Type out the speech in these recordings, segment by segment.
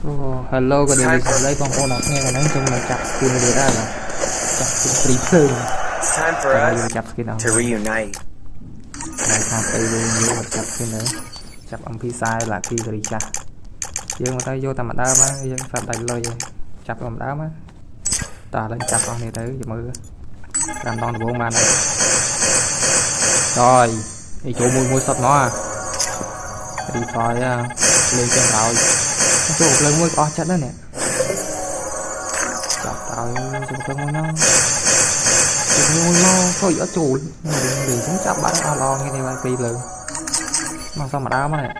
Hello, cái đây lấy con nào nghe mà nói chung là chặt skin người ta là chặt skin free It's time for us chặt skin nào to reunite. này tham tây luôn như chặt skin đấy chặt ông phi sai là khi người chặt dương mà tay vô tầm đá má dương phạm đánh lời chặt làm đá má ta lên chặt con này tới giờ mưa làm đòn bộ màn này rồi thì chỗ mùi mùi sập nó à đi coi lên trên rồi chỗ lên mùi có chết đó nè chặt tao chỗ cái mùi nó mùi nó thôi ở chủ vì chúng chặt bắn lo như thế này pì lừ mà sao mà đá mà này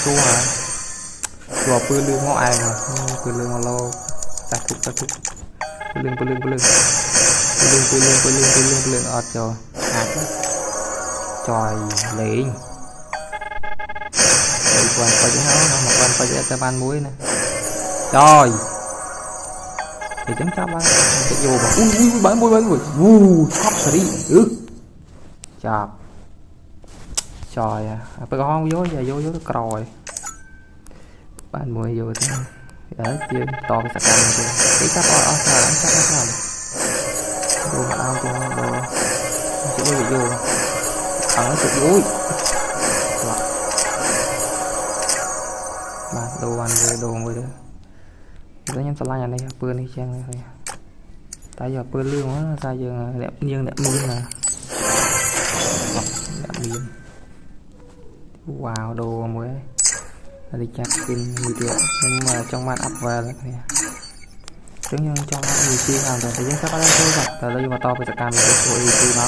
chua hả chua pư lương ngõ ai mà pư lương mà lâu ta thục pư lương ọt cho trời liền đây quan phải chứ nó mà quan phải cho ban muối nè trời thì chấm chắp á cái vô mà ui bán muối chắp rồi đi chọc trời à phải con vô giờ vô nó còi ban muối vô thế ở chưa to cái sạc cam chưa cái cắp sao đánh chắc vô mà ao cho đồ chỉ có bị vô nó sụt vui mà đồ ăn về đồ người đó tôi nhắm salad này đây bươn đi trang này thôi tại giờ bươn lương quá sao giờ đẹp miên nè đẹp miên wow đồ mới đi chặt skin 10 triệu nhưng mà trong màn up về là này chứng nhân trong màn 10 triệu làm rồi thì chúng ta có thể thôi rồi đây mà to phải cam cái số EQ nó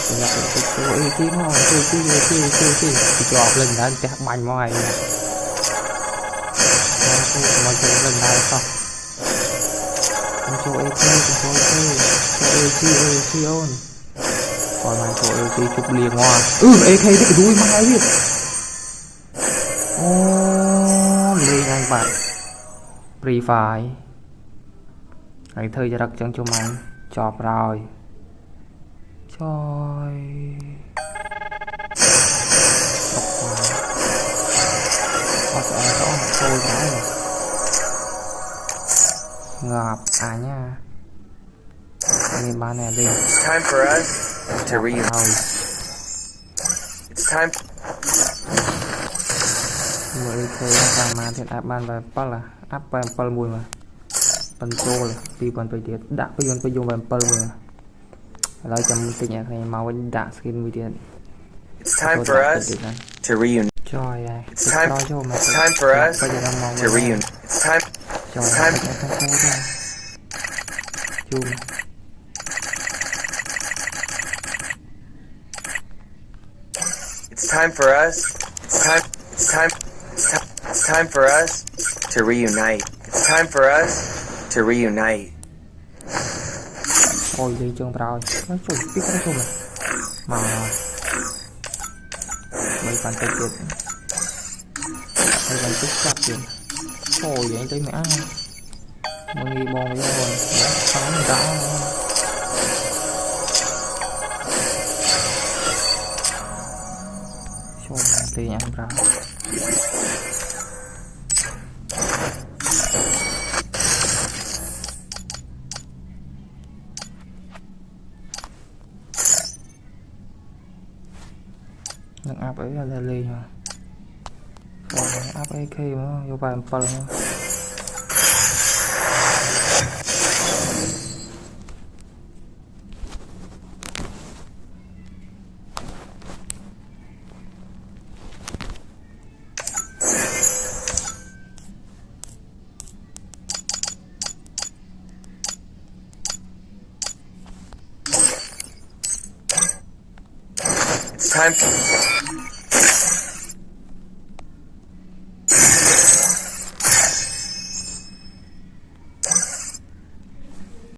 thì nhập cái số EQ nó thì cho lên đã chắc bành mọi người mọi người lên đây không cho EQ on còn này cho EQ chụp liền ngoan EQ cái đuôi mai biết lên anh bạn Free Fire hãy thời giờ đặc trưng cho mình chọp rồi trời tôi cái ngập nha anh bạn này đi It's time for us to reunite. It's time. người chơi làm mà thì app ban và pas là app ban pal mùi mà control pi còn phải tiệt đã phải dùng ban pal mùi lại chấm cái nhạc này màu đã skin video. It's time for us to reunite. Trời ơi It's time for us to reunite. It's time. It's time for us. It's time for us to reunite. It's time for us to reunite. Ôi đi trường rồi nó chụp biết nó chụp mà mấy bạn tay kiệt mấy bạn tích chặt kìa ôi vậy tới mẹ mọi người bò với rồi sao người ta cho tiền ăn ra đang áp ấy là lên mà còn áp AK mà vô vài phần mà It's time.